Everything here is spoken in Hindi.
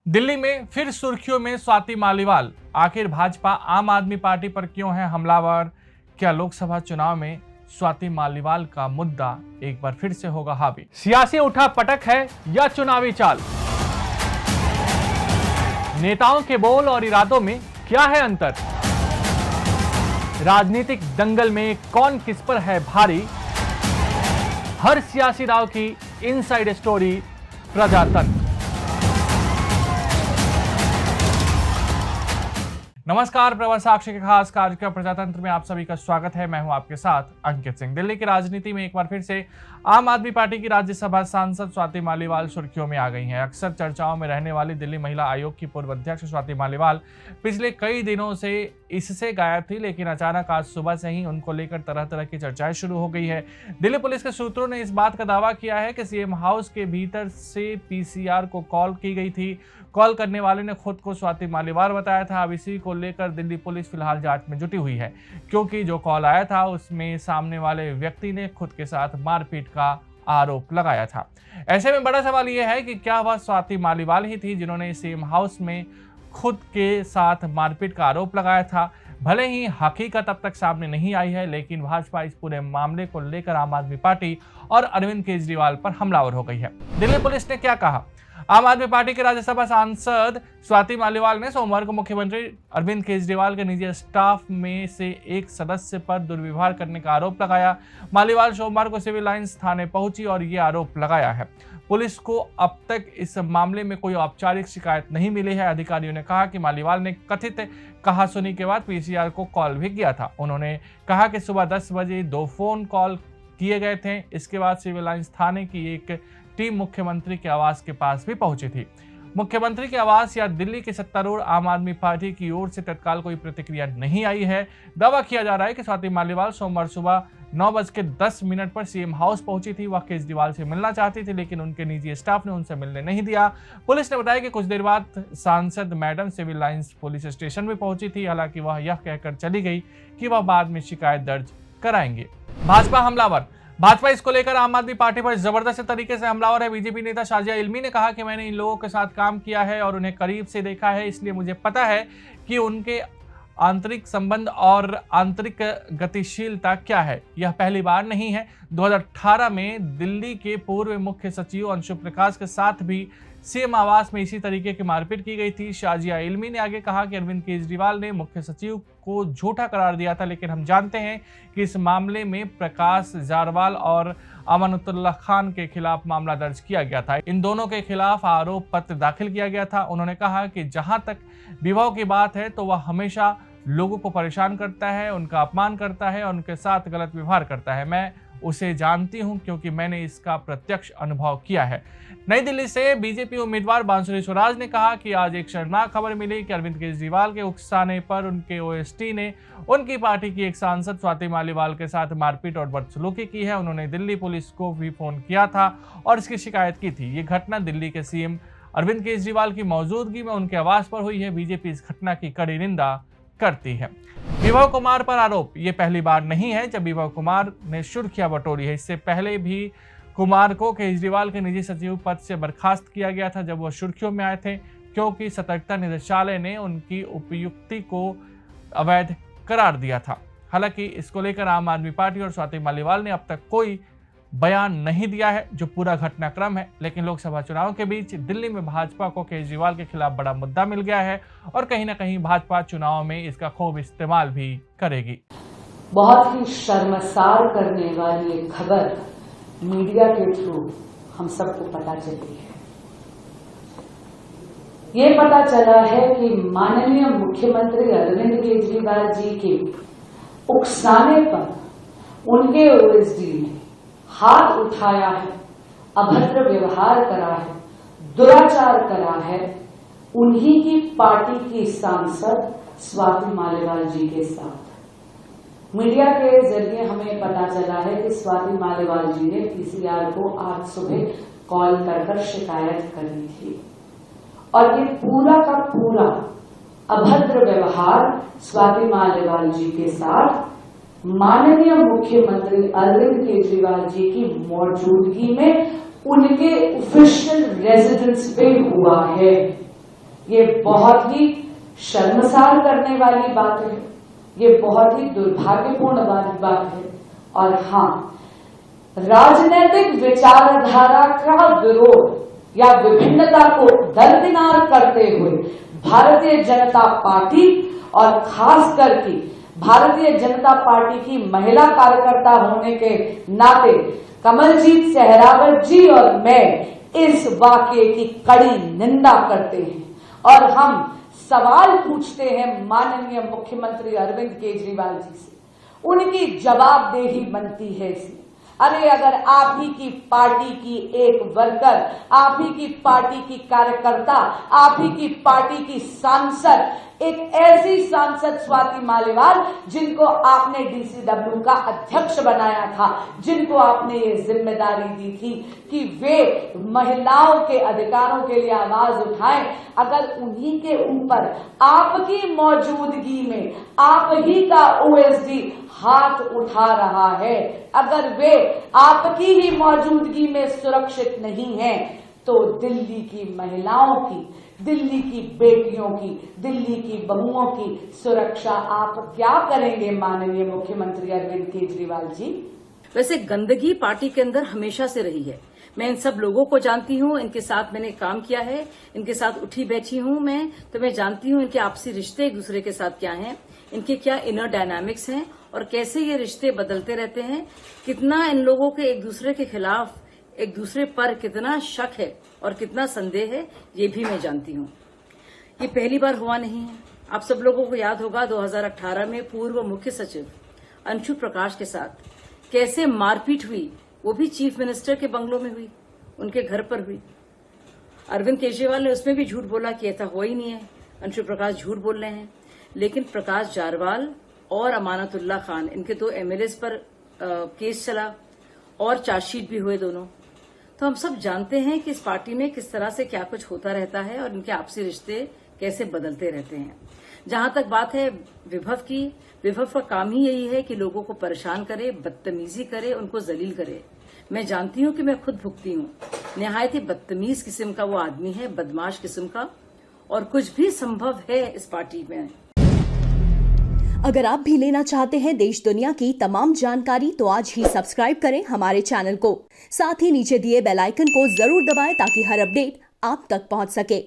दिल्ली में फिर सुर्खियों में स्वाति मालीवाल। आखिर भाजपा आम आदमी पार्टी पर क्यों है हमलावर? क्या लोकसभा चुनाव में स्वाति मालीवाल का मुद्दा एक बार फिर से होगा हावी? सियासी उठापटक है या चुनावी चाल? नेताओं के बोल और इरादों में क्या है अंतर? राजनीतिक दंगल में कौन किस पर है भारी? हर सियासी दांव की इनसाइड स्टोरी प्रजातंत्र। नमस्कार, प्रवर साक्षी के खास कार्यक्रम प्रजातंत्र में आप सभी का स्वागत है। मैं हूं आपके साथ अंकित सिंह। दिल्ली की राजनीति में एक बार फिर से आम आदमी पार्टी की राज्यसभा सांसद स्वाति मालीवाल सुर्खियों में आ गई हैं। अक्सर चर्चाओं में रहने वाली दिल्ली महिला आयोग की पूर्व अध्यक्ष स्वाति मालीवाल पिछले कई दिनों से इससे गायब थी, लेकिन अचानक आज सुबह से ही उनको लेकर तरह तरह की चर्चाएं शुरू हो गई है। दिल्ली पुलिस के सूत्रों ने इस बात का दावा किया है कि सीएम हाउस के भीतर से पीसीआर को कॉल की गई थी। कॉल करने वाले ने खुद को स्वाति मालीवाल बताया था। अब इसी को लेकर दिल्ली पुलिस फिलहाल जांच में जुटी हुई है, क्योंकि जो कॉल आया था उसमें सामने वाले व्यक्ति ने खुद के साथ मारपीट का आरोप लगाया था। ऐसे में बड़ा सवाल यह है कि क्या वह स्वाति मालीवाल ही थी जिन्होंने सीएम हाउस में खुद के साथ मारपीट का आरोप लगाया था? भले ही हकीकत अब तक सामने नहीं आई है, लेकिन भाजपा इस पूरे मामले को लेकर आम आदमी पार्टी और अरविंद केजरीवाल पर हमलावर हो गई है। दिल्ली पुलिस ने क्या कहा? आम आदमी पार्टी के राज्यसभा सांसद स्वाति मालीवाल ने सोमवार को मुख्यमंत्री अरविंद केजरीवाल के निजी स्टाफ में से एक सदस्य पर दुर्व्यवहार करने का आरोप लगाया। मालीवाल सोमवार को सिविल लाइंस थाने पहुंची और ये आरोप लगाया है। पुलिस को अब तक इस मामले में कोई औपचारिक शिकायत नहीं मिली है। अधिकारियों ने कहा कि मालीवाल ने कथित कहासुनी के बाद पीसीआर को कॉल भी किया था। उन्होंने कहा कि सुबह 10 बजे 2 फोन कॉल किए गए थे। इसके बाद सिविल लाइंस थाने की एक टीम मुख्यमंत्री के आवास के पास भी पहुंची थी। मुख्यमंत्री के आवास या दिल्ली के सत्तारूढ़ आम आदमी पार्टी की ओर से तत्काल कोई प्रतिक्रिया नहीं आई है। दावा किया जा रहा है कि स्वाति मालीवाल सोमवार सुबह 9:10 पर सीएम हाउस पहुंची थी। वह केजरीवाल से मिलना चाहती थी, लेकिन उनके निजी स्टाफ ने उनसे मिलने नहीं दिया। पुलिस ने बताया कि कुछ देर बाद सांसद madam civil lines police station में पहुंची थी। हालांकि वह यह कहकर चली गई कि वह बाद में शिकायत दर्ज कराएंगे। भाजपा हमलावर। भाजपा इसको लेकर आम आदमी पार्टी पर जबरदस्त तरीके से हमलावर है। बीजेपी नेता शाजिया इल्मी ने कहा कि मैंने इन लोगों के साथ काम किया है और उन्हें करीब से देखा है, इसलिए मुझे पता है कि उनके आंतरिक संबंध और आंतरिक गतिशीलता क्या है। यह पहली बार नहीं है। 2018 में दिल्ली के पूर्व मुख्य सचिव अंशु प्रकाश के साथ भी सीएम आवास में इसी तरीके की मारपीट की गई थी। शाजिया इल्मी ने आगे कहा कि अरविंद केजरीवाल ने मुख्य सचिव को झूठा करार दिया था, लेकिन हम जानते हैं कि इस मामले में प्रकाश जारवाल और अमानुतुल्लाह खान के खिलाफ मामला दर्ज किया गया था। इन दोनों के खिलाफ आरोप पत्र दाखिल किया गया था। उन्होंने कहा कि जहां तक विवाह की बात है तो वह हमेशा लोगों को परेशान करता है, उनका अपमान करता है और उनके साथ गलत व्यवहार करता है। मैं उसे जानती हूं क्योंकि मैंने इसका प्रत्यक्ष अनुभव किया है। नई दिल्ली से बीजेपी उम्मीदवार बांसुरी स्वराज ने कहा कि आज एक शर्मनाक खबर मिली कि अरविंद केजरीवाल के उकसाने पर उनके ओएसटी ने उनकी पार्टी की एक सांसद स्वाति मालीवाल के साथ मारपीट और बदसलूकी की है। उन्होंने दिल्ली पुलिस को भी फोन किया था और इसकी शिकायत की थी। ये घटना दिल्ली के सीएम अरविंद केजरीवाल की मौजूदगी में उनके आवास पर हुई है। बीजेपी इस घटना की कड़ी निंदा करती है। विभव कुमार पर आरोप। ये पहली बार नहीं है जब विभव कुमार ने सुर्खियां बटोरी है। इससे पहले भी कुमार को केजरीवाल के निजी सचिव पद से बर्खास्त किया गया था जब वह सुर्खियों में आए थे, क्योंकि सतर्कता निदेशालय ने उनकी उपयुक्ति को अवैध करार दिया था। हालांकि इसको लेकर आम आदमी पार्टी और स्वाति मालीवाल ने अब तक कोई बयान नहीं दिया है, जो पूरा घटनाक्रम है। लेकिन लोकसभा चुनाव के बीच दिल्ली में भाजपा को केजरीवाल के खिलाफ बड़ा मुद्दा मिल गया है और कहीं ना कहीं भाजपा चुनाव में इसका खूब इस्तेमाल भी करेगी। बहुत ही शर्मसार करने वाली एक खबर मीडिया के थ्रू हम सबको पता चली है। ये पता चला है कि माननीय मुख्यमंत्री अरविंद केजरीवाल जी के उकसाने पर उनके ओएसडी ने हाथ उठाया है, अभद्र व्यवहार करा है, दुराचार करा है उन्हीं की पार्टी की सांसद स्वाति मालीवाल जी के साथ। मीडिया के जरिए हमें पता चला है कि स्वाति मालीवाल जी ने पीसीआर को आज सुबह कॉल कर शिकायत करी थी और ये पूरा का पूरा अभद्र व्यवहार स्वाति मालीवाल जी के साथ माननीय मुख्यमंत्री अरविंद केजरीवाल जी की मौजूदगी में उनके ऑफिशियल रेजिडेंस पे हुआ है। ये बहुत ही शर्मसार करने वाली बात है, ये बहुत ही दुर्भाग्यपूर्ण वाली बात है। और हाँ, राजनीतिक विचारधारा का विरोध या विभिन्नता को दरकिनार करते हुए भारतीय जनता पार्टी और खास करके भारतीय जनता पार्टी की महिला कार्यकर्ता होने के नाते कमलजीत सहरावत जी और मैं इस वाकये की कड़ी निंदा करते हैं और हम सवाल पूछते हैं माननीय मुख्यमंत्री अरविंद केजरीवाल जी से। उनकी जवाबदेही बनती है इसमें। अरे अगर आप ही की पार्टी की एक वर्कर, आप ही की पार्टी की कार्यकर्ता, आप ही की पार्टी की सांसद, एक ऐसी सांसद स्वाति मालीवाल जिनको आपने डीसीडब्ल्यू का अध्यक्ष बनाया था, जिनको आपने ये जिम्मेदारी दी थी कि वे महिलाओं के अधिकारों के लिए आवाज उठाएं, अगर उन्हीं के ऊपर आपकी मौजूदगी में आप ही का ओएसडी हाथ उठा रहा है, अगर वे आपकी ही मौजूदगी में सुरक्षित नहीं है, तो दिल्ली की महिलाओं की, दिल्ली की बेटियों की, दिल्ली की बहुओं की सुरक्षा आप क्या करेंगे माननीय मुख्यमंत्री अरविंद केजरीवाल जी? वैसे गंदगी पार्टी के अंदर हमेशा से रही है। मैं इन सब लोगों को जानती हूँ, इनके साथ मैंने काम किया है, इनके साथ उठी बैठी हूँ मैं, तो मैं जानती हूँ इनके आपसी रिश्ते एक दूसरे के साथ क्या हैं, इनके क्या इनर डायनामिक्स हैं और कैसे ये रिश्ते बदलते रहते हैं, कितना इन लोगों के एक दूसरे के खिलाफ, एक दूसरे पर कितना शक है और कितना संदेह है, ये भी मैं जानती हूँ। ये पहली बार हुआ नहीं है। आप सब लोगों को याद होगा 2018 में पूर्व मुख्य सचिव अंशु प्रकाश के साथ कैसे मारपीट हुई, वो भी चीफ मिनिस्टर के बंगलों में हुई, उनके घर पर हुई। अरविंद केजरीवाल ने उसमें भी झूठ बोला कि ऐसा हुआ ही नहीं है, अंशु प्रकाश झूठ बोल रहे हैं। लेकिन प्रकाश जारवाल और अमानतुल्लाह खान, इनके दो एमएलएस पर केस चला और चार्जशीट भी हुए दोनों। तो हम सब जानते हैं कि इस पार्टी में किस तरह से क्या कुछ होता रहता है और इनके आपसी रिश्ते कैसे बदलते रहते हैं। जहां तक बात है विभव की, विभव का काम ही यही है कि लोगों को परेशान करे, बदतमीजी करे, उनको जलील करे। मैं जानती हूं कि मैं खुद भुगती हूं। निहायत ही बदतमीज किस्म का वो आदमी है, बदमाश किस्म का, और कुछ भी संभव है इस पार्टी में। अगर आप भी लेना चाहते हैं देश दुनिया की तमाम जानकारी तो आज ही सब्सक्राइब करें हमारे चैनल को। साथ ही नीचे दिए बेल आइकन को जरूर दबाएं ताकि हर अपडेट आप तक पहुंच सके।